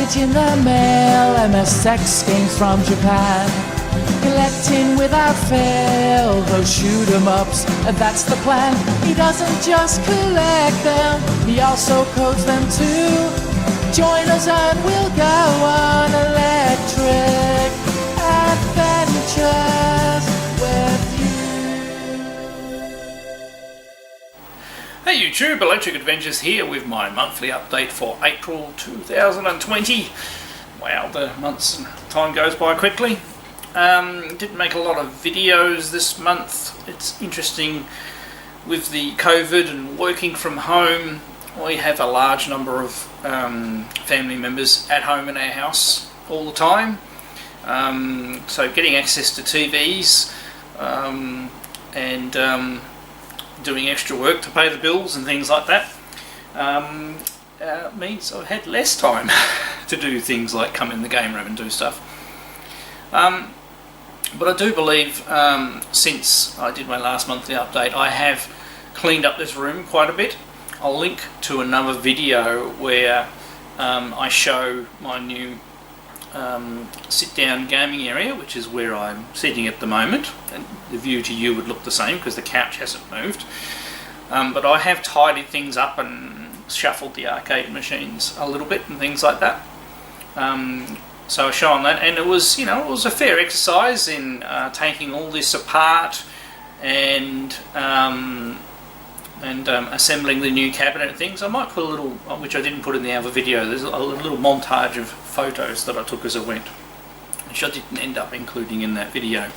package in the mail, MSX games from Japan. Collecting without fail those shoot 'em ups, that's the plan. He doesn't just collect them, he also codes them too. Join us and we'll go on electric adventures with you. Hey YouTube, Electric Adventures here with my monthly update for April 2020. Wow, the months and time goes by quickly. Didn't make a lot of videos this month. It's interesting with the COVID and working from home. We have a large number of family members at home in our house all the time. So getting access to TVs and doing extra work to pay the bills and things like that means I've had less time to do things like come in the game room and do stuff. But I do believe since I did my last monthly update, I have cleaned up this room quite a bit. I'll link to another video where I show my new sit-down gaming area, which is where I'm sitting at the moment, and the view to you would look the same because the couch hasn't moved. But I have tidied things up and shuffled the arcade machines a little bit and things like that. So I show on that, and it was, you know, it was a fair exercise in taking all this apart and assembling the new cabinet and things. I might put a little, which I didn't put in the other video, there's a little montage of photos that I took as I went, which I didn't end up including in that video.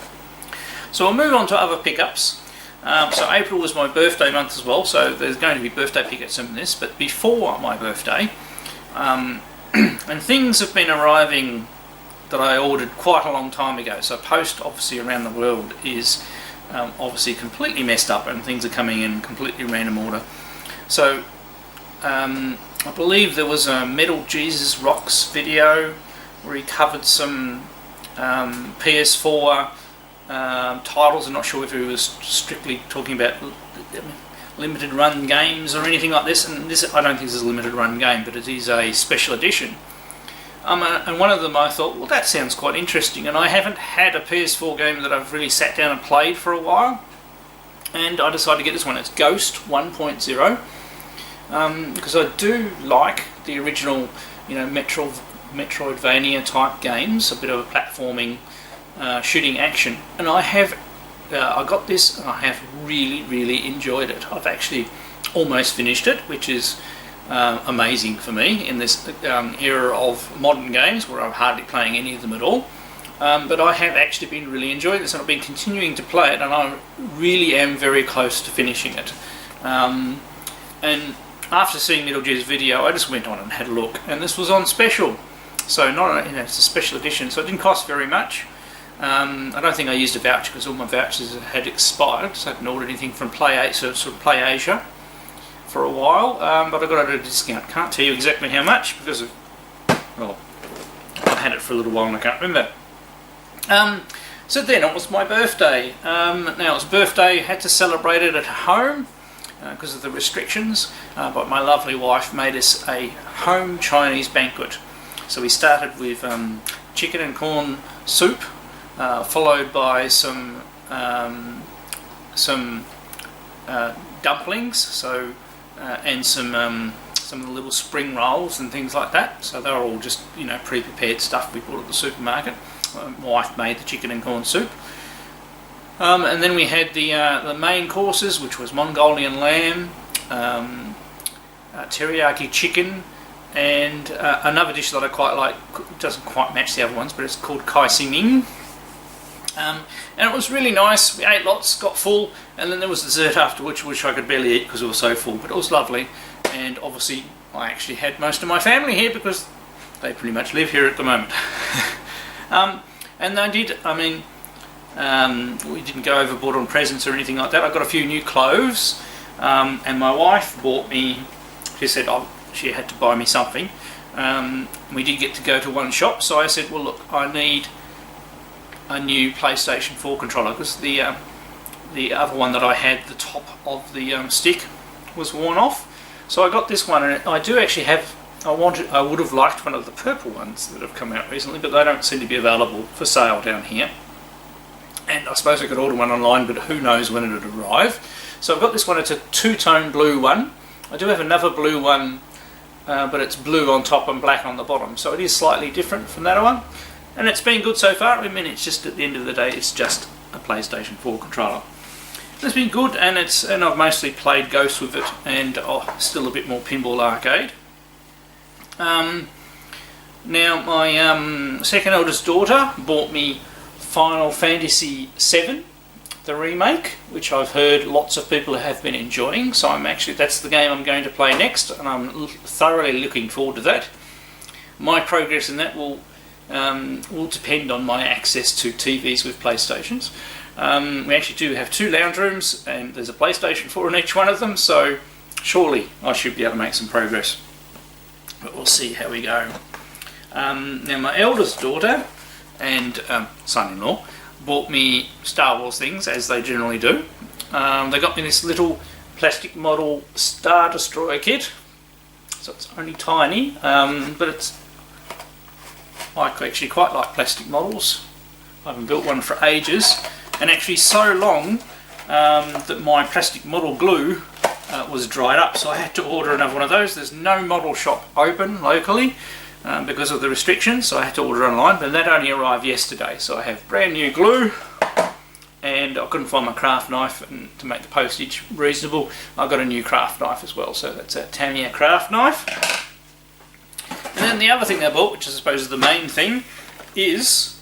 So I'll move on to other pickups. So April was my birthday month as well, so there's going to be birthday pickups in this, but before my birthday, and things have been arriving that I ordered quite a long time ago. So post obviously around the world is obviously completely messed up, and things are coming in completely random order. So I believe there was a Metal Jesus Rocks video where he covered some PS4 titles. I'm not sure if he was strictly talking about limited run games or anything like this, and this, I don't think this is a limited run game, but it is a special edition. And one of them I thought, well, that sounds quite interesting, and I haven't had a PS4 game that I've really sat down and played for a while, and I decided to get this one. It's Ghost 1.0, because I do like the original, you know, Metroidvania type games, a bit of a platforming shooting action, and I got this and I have really enjoyed it. I've actually almost finished it, which is amazing for me in this era of modern games where I'm hardly playing any of them at all. But I have actually been really enjoying this, and I've been continuing to play it, and I really am very close to finishing it. And after seeing Metal Gear's video, I just went on and had a look, and this was on special. So not, you know, it's a special edition, so it didn't cost very much. I don't think I used a voucher because all my vouchers had expired, so I hadn't ordered anything from Play Asia for a while, but I got it at a discount. Can't tell you exactly how much because of, well, I've had it for a little while and I can't remember. So then it was my birthday. Now it was birthday, had to celebrate it at home because of the restrictions, but my lovely wife made us a home Chinese banquet. So we started with chicken and corn soup, followed by some dumplings, so and some of the little spring rolls and things like that. So they were all just, you know, pre-prepared stuff we bought at the supermarket. My wife made the chicken and corn soup, and then we had the main courses, which was Mongolian lamb, teriyaki chicken, and another dish that I quite like. It doesn't quite match the other ones, but it's called kai siming. And it was really nice. We ate lots, got full, and then there was dessert afterwards, which I could barely eat because it was so full, but it was lovely. And obviously I actually had most of my family here because they pretty much live here at the moment. And they did, I mean, we didn't go overboard on presents or anything like that. I got a few new clothes, and my wife bought me, she said she had to buy me something. We did get to go to one shop, so I said, well look, I need a new PlayStation 4 controller because the other one that I had, the top of the stick was worn off. So I got this one, and I do actually have I would have liked one of the purple ones that have come out recently, but they don't seem to be available for sale down here. And I suppose I could order one online, but who knows when it would arrive. So I've got this one. It's a two-tone blue one. I do have another blue one, but it's blue on top and black on the bottom, so it is slightly different from that one. And it's been good so far. I mean, it's just, at the end of the day, it's just a PlayStation 4 controller. It's been good, and I've mostly played Ghost with it, and still a bit more Pinball Arcade. Now my second eldest daughter bought me Final Fantasy VII, the remake, which I've heard lots of people have been enjoying. So that's the game I'm going to play next, and I'm thoroughly looking forward to that. My progress in that will depend on my access to TVs with PlayStations. We actually do have 2 lounge rooms, and there's a PlayStation 4 in each one of them, so surely I should be able to make some progress. But we'll see how we go. Now my eldest daughter and son-in-law bought me Star Wars things, as they generally do. They got me this little plastic model Star Destroyer kit. So it's only tiny, but I actually quite like plastic models. I haven't built one for ages, and actually so long that my plastic model glue was dried up, so I had to order another one of those. There's no model shop open locally because of the restrictions, so I had to order online, but that only arrived yesterday. So I have brand new glue, and I couldn't find my craft knife, and to make the postage reasonable, I got a new craft knife as well. So that's a Tamiya craft knife. And then the other thing I bought, which I suppose is the main thing, is,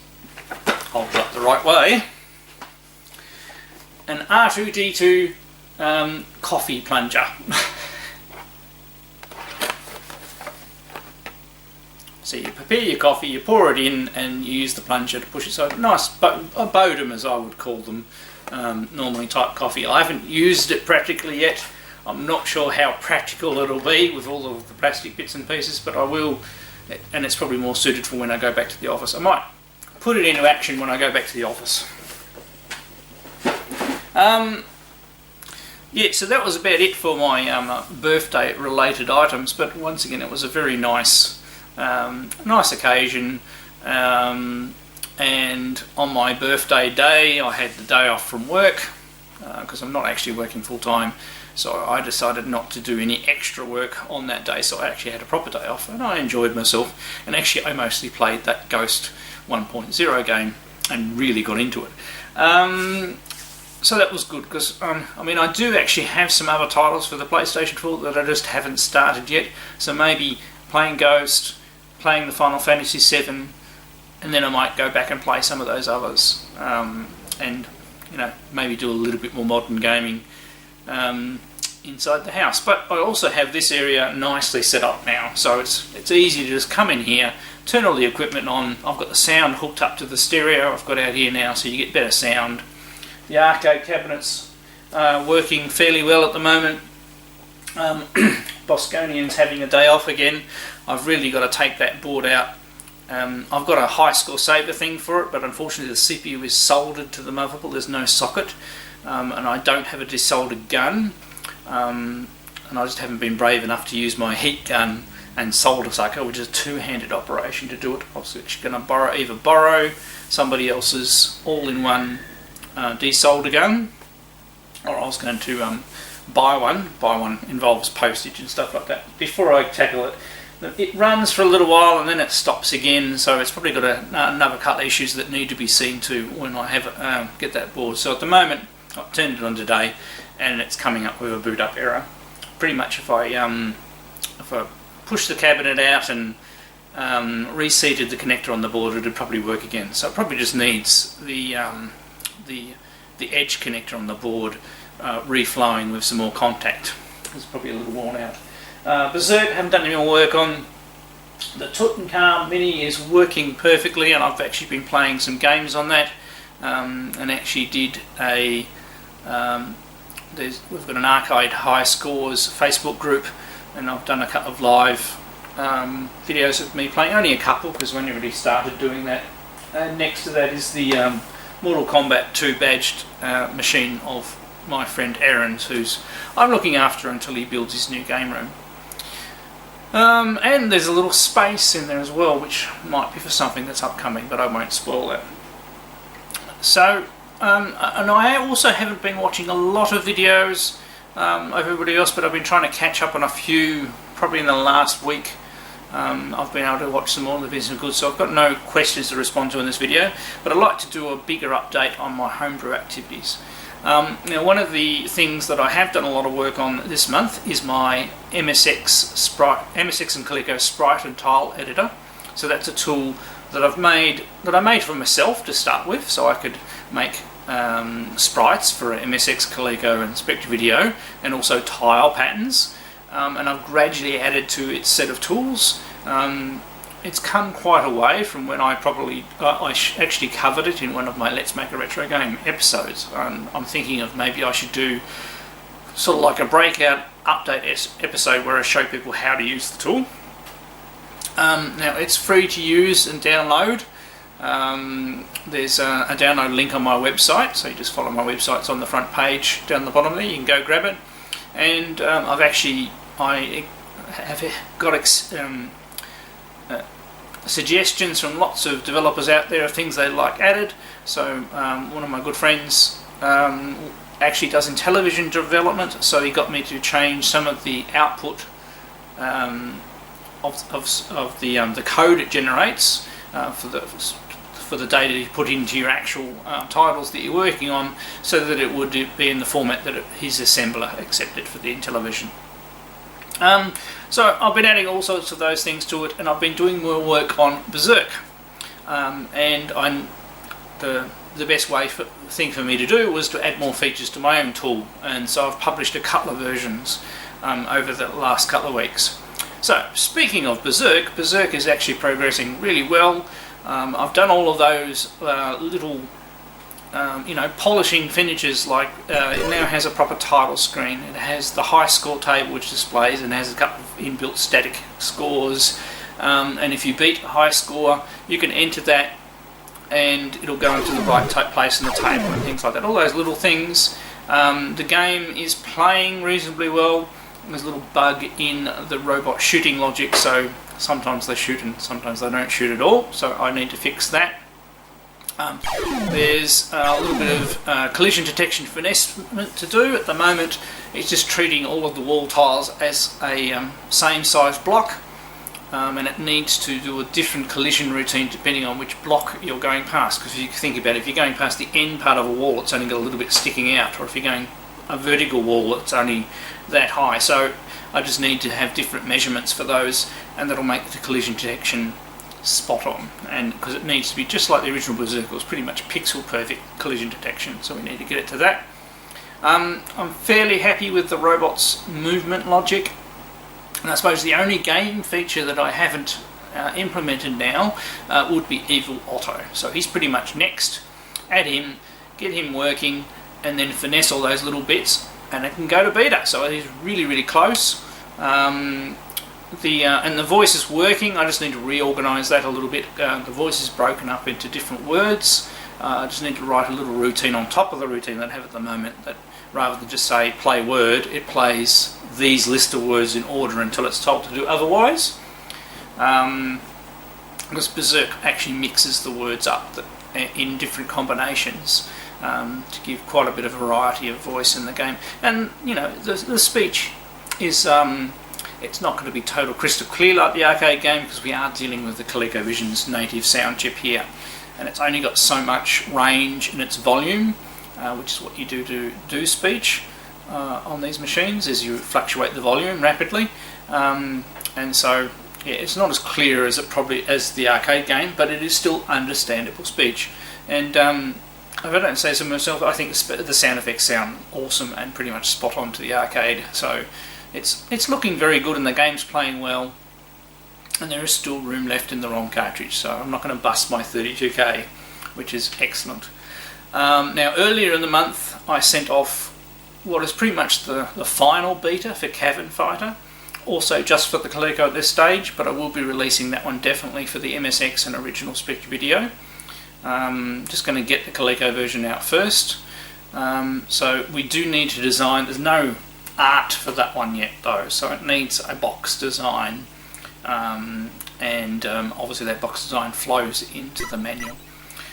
hold it up the right way, an R2-D2 coffee plunger. So you prepare your coffee, you pour it in, and you use the plunger to push it. So nice, a Bodum, as I would call them, normally type coffee. I haven't used it practically yet. I'm not sure how practical it'll be with all of the plastic bits and pieces, but I will, and it's probably more suited for when I go back to the office. I might put it into action when I go back to the office. Yeah, so that was about it for my birthday related items, but once again it was a very nice occasion, and on my birthday day I had the day off from work because I'm not actually working full time, so I decided not to do any extra work on that day, so I actually had a proper day off, and I enjoyed myself. And actually I mostly played that Ghost 1.0 game and really got into it. So that was good, because I mean, I do actually have some other titles for the PlayStation 4 that I just haven't started yet. So maybe playing Ghost, playing the Final Fantasy VII, and then I might go back and play some of those others, and maybe do a little bit more modern gaming inside the house. But I also have this area nicely set up now, so it's easy to just come in here, turn all the equipment on. I've got the sound hooked up to the stereo I've got out here now, so you get better sound. The arcade cabinet's working fairly well at the moment. Bosconian's having a day off again. I've really got to take that board out. I've got a high score saver thing for it, but unfortunately the CPU is soldered to the motherboard. There's no socket, and I don't have a desoldered gun, and I just haven't been brave enough to use my heat gun and solder sucker, which is a two-handed operation to do it. I was actually going to either borrow somebody else's all-in-one desolder gun, or I was going to buy one. Buy one involves postage and stuff like that. Before I tackle it, it runs for a little while and then it stops again, so it's probably got another couple of issues that need to be seen to when I have get that board. So at the moment I've turned it on today and it's coming up with a boot up error. Pretty much if I push the cabinet out and reseated the connector on the board, it would probably work again. So it probably just needs the edge connector on the board reflowing with some more contact. It's probably a little worn out. Berzerk, haven't done any more work on. The Tutankhamun Mini is working perfectly, and I've actually been playing some games on that, and actually did we've got an Arcade High Scores Facebook group, and I've done a couple of live videos of me playing, only a couple because we only really started doing that. And next to that is the Mortal Kombat 2 badged machine of my friend Aaron's, who's I'm looking after until he builds his new game room. And there's a little space in there as well, which might be for something that's upcoming, but I won't spoil that. So, and I also haven't been watching a lot of videos of everybody else, but I've been trying to catch up on a few, probably in the last week. I've been able to watch some more, they've been some good, so I've got no questions to respond to in this video, but I'd like to do a bigger update on my homebrew activities. Now, one of the things that I have done a lot of work on this month is my MSX and Coleco sprite and tile editor. So that's a tool that I made for myself to start with, so I could make sprites for MSX, Coleco and Spectravideo, and also tile patterns. And I've gradually added to its set of tools. It's come quite a way from when I actually covered it in one of my Let's Make a Retro Game episodes. I'm thinking of maybe I should do sort of like a breakout update episode where I show people how to use the tool. Now, it's free to use and download. There's a download link on my website, so you just follow my website. It's on the front page down the bottom there. You can go grab it. And I have got suggestions from lots of developers out there of things they'd like added. So one of my good friends actually does Intellivision development, so he got me to change some of the output of the code it generates for the data you put into your actual titles that you're working on, so that it would be in the format that his assembler accepted for the Intellivision. So I've been adding all sorts of those things to it, and I've been doing more work on Berzerk. And the best thing for me to do was to add more features to my own tool, and so I've published a couple of versions over the last couple of weeks. So, speaking of Berzerk, Berzerk is actually progressing really well. I've done all of those little polishing finishes, like it now has a proper title screen. It has the high score table which displays and has a couple of inbuilt static scores. And if you beat a high score, you can enter that and it'll go into the right place in the table and things like that. All those little things. The game is playing reasonably well. There's a little bug in the robot shooting logic, so sometimes they shoot and sometimes they don't shoot at all, so I need to fix that. There's a little bit of collision detection finesse to do. At the moment, it's just treating all of the wall tiles as a same size block, and it needs to do a different collision routine depending on which block you're going past. Because if you think about it, if you're going past the end part of a wall, it's only got a little bit sticking out, or if you're going a vertical wall, it's only that high. So I just need to have different measurements for those, and that'll make the collision detection spot on. And because it needs to be just like the original Berzerk, it was pretty much pixel perfect collision detection, so we need to get it to that. I'm fairly happy with the robot's movement logic, and I suppose the only game feature that I haven't implemented now would be Evil Otto. So he's pretty much next. Add him, get him working, and then finesse all those little bits, and it can go to beta. So he's really close. And the voice is working. I just need to reorganise that a little bit. The voice is broken up into different words. I just need to write a little routine on top of the routine that I have at the moment, that rather than just say play word, it plays these list of words in order until it's told to do otherwise. Because Berzerk actually mixes the words up in different combinations to give quite a bit of variety of voice in the game. And the speech is it's not going to be total crystal clear like the arcade game, because we are dealing with the ColecoVision's native sound chip here, and it's only got so much range in its volume, which is what you do to do speech on these machines, is you fluctuate the volume rapidly, and so yeah, it's not as clear as the arcade game, but it is still understandable speech. And if I don't say so myself, I think the sound effects sound awesome and pretty much spot on to the arcade. So it's looking very good, and the game's playing well, and there is still room left in the ROM cartridge, so I'm not going to bust my 32K, which is excellent. Now, earlier in the month I sent off what is pretty much the final beta for Cavern Fighter, also just for the Coleco at this stage, but I will be releasing that one definitely for the MSX and original Spectravideo. Just going to get the Coleco version out first. So we do need to design, there's no art for that one yet though, so it needs a box design, and obviously that box design flows into the manual.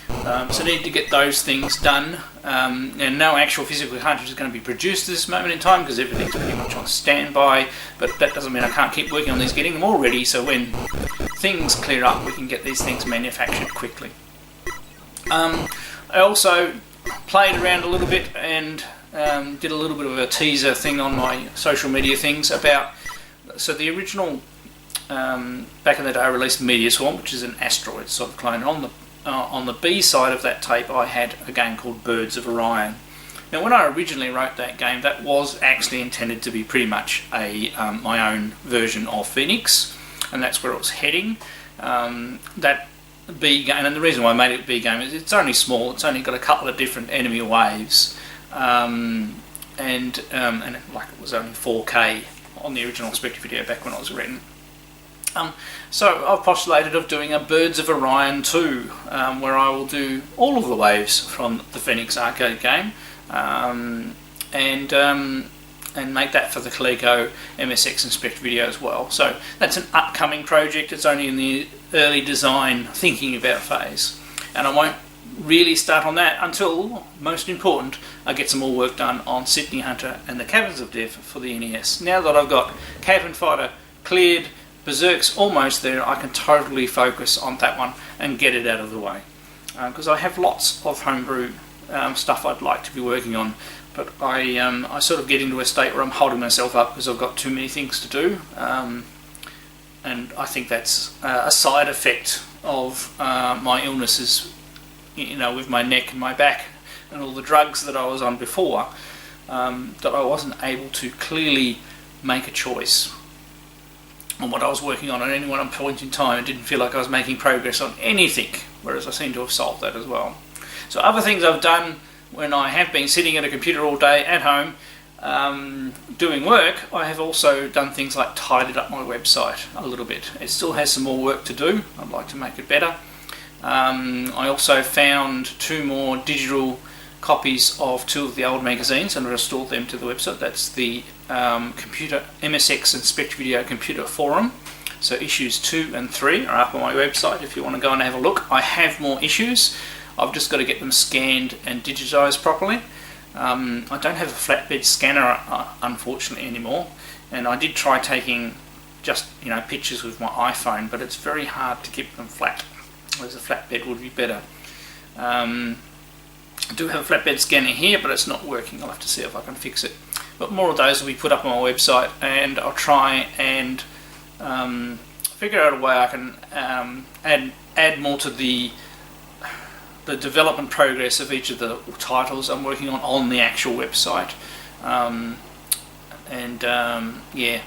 So I need to get those things done, and no actual physical cartridge is going to be produced at this moment in time because everything's pretty much on standby, but that doesn't mean I can't keep working on these, getting them all ready, so when things clear up we can get these things manufactured quickly. I also played around a little bit and did a little bit of a teaser thing on my social media things about, so the original, back in the day I released Meteor Swarm, which is an asteroid sort of clone. On the B side of that tape I had a game called Birds of Orion. Now when I originally wrote that game, that was actually intended to be pretty much a my own version of Phoenix, and that's where it was heading. That B game, and the reason why I made it B game is it's only small, it's only got a couple of different enemy waves, and like it was only 4K on the original Spectravideo back when it was written. So I've postulated of doing a Birds of Orion 2, where I will do all of the waves from the Phoenix arcade game, and make that for the Coleco, MSX and Spectravideo as well. So that's an upcoming project. It's only in the early design thinking about phase, and I won't really start on that until, most important, I get some more work done on Sydney Hunter and the Caverns of Death for the NES. Now that I've got Cavern Fighter cleared, Berzerk's almost there, I can totally focus on that one and get it out of the way, because I have lots of homebrew stuff I'd like to be working on, but I sort of get into a state where I'm holding myself up because I've got too many things to do, and I think that's a side effect of my illnesses, you know, with my neck and my back and all the drugs that I was on before, that I wasn't able to clearly make a choice on what I was working on at any one point in time. It didn't feel like I was making progress on anything, whereas I seem to have solved that as well. So other things I've done when I have been sitting at a computer all day at home doing work, I have also done things like tidied up my website a little bit. It still has some more work to do. I'd like to make it better. I also found 2 more digital copies of 2 of the old magazines and restored them to the website. That's the Computer MSX and Spectravideo Computer Forum. So issues 2 and 3 are up on my website if you want to go and have a look. I have more issues. I've just got to get them scanned and digitised properly. I don't have a flatbed scanner unfortunately anymore, and I did try taking just pictures with my iPhone, but it's very hard to keep them flat, whereas a flatbed would be better. I do have a flatbed scanner here, but it's not working. I'll have to see if I can fix it. But more of those will be put up on my website, and I'll try and figure out a way I can add more to the development progress of each of the titles I'm working on the actual website. Yeah,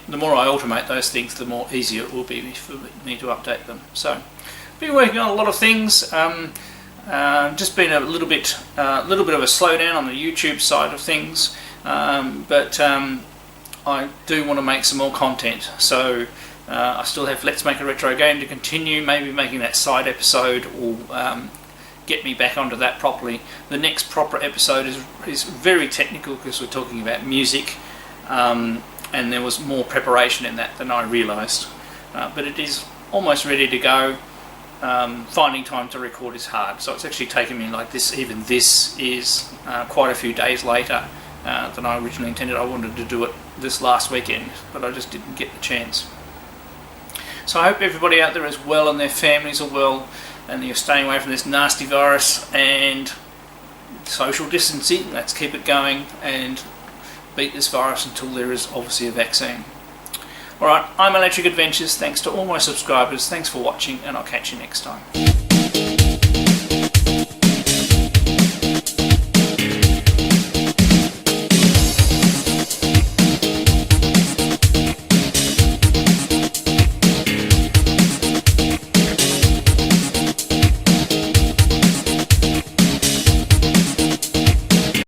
the more I automate those things, the more easier it will be for me to update them. So, I've been working on a lot of things. Just been a little bit of a slowdown on the YouTube side of things, but I do want to make some more content. So I still have Let's Make a Retro Game to continue. Maybe making that side episode will get me back onto that properly. The next proper episode is very technical because we're talking about music, and there was more preparation in that than I realised. But it is almost ready to go. Finding time to record is hard, so it's actually taken me like this. Even this is quite a few days later than I originally intended. I wanted to do it this last weekend, but I just didn't get the chance. So I hope everybody out there is well and their families are well, and you're staying away from this nasty virus and social distancing. Let's keep it going and beat this virus until there is obviously a vaccine. Alright, I'm Electric Adventures. Thanks to all my subscribers. Thanks for watching, and I'll catch you next time.